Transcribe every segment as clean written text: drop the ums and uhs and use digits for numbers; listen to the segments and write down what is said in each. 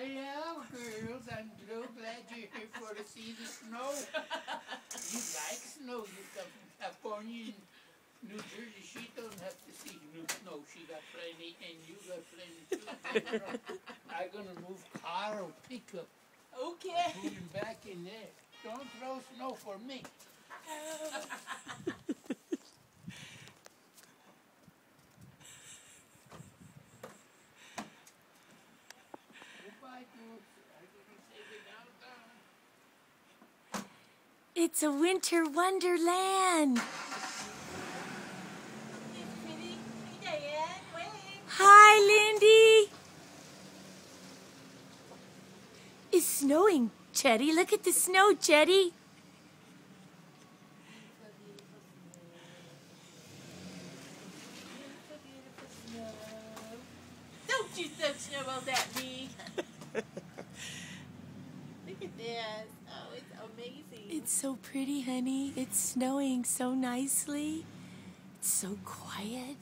Hello, girls. I'm so glad you're here for to see the snow. You like snow. You come from California and New Jersey. She don't have to see new snow. She got plenty, and you got plenty too. I'm gonna move car or pickup. Okay. Put him back in there. Don't throw snow for me. Goodbye, dudes. I'm gonna take it downtown. It's a winter wonderland. It's pretty. Hey, Diane. Wait. Hi, Lindy. It's snowing, Chetty. Look at the snow, Chetty. Don't you throw snowballs at me. Look at this. Oh, it's amazing. It's so pretty, honey. It's snowing so nicely. It's so quiet.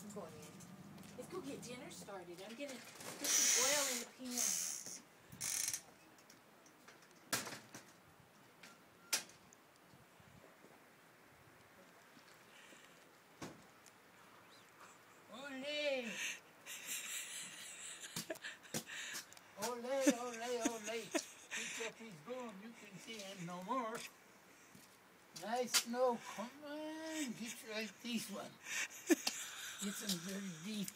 I'm going in. Let's go get dinner started. I'm going to put some oil in the pan. Ole! Ole, ole, ole. Pick up his bone. You can see him no more. Nice snow. Come on. Get right this one. Get some very deep.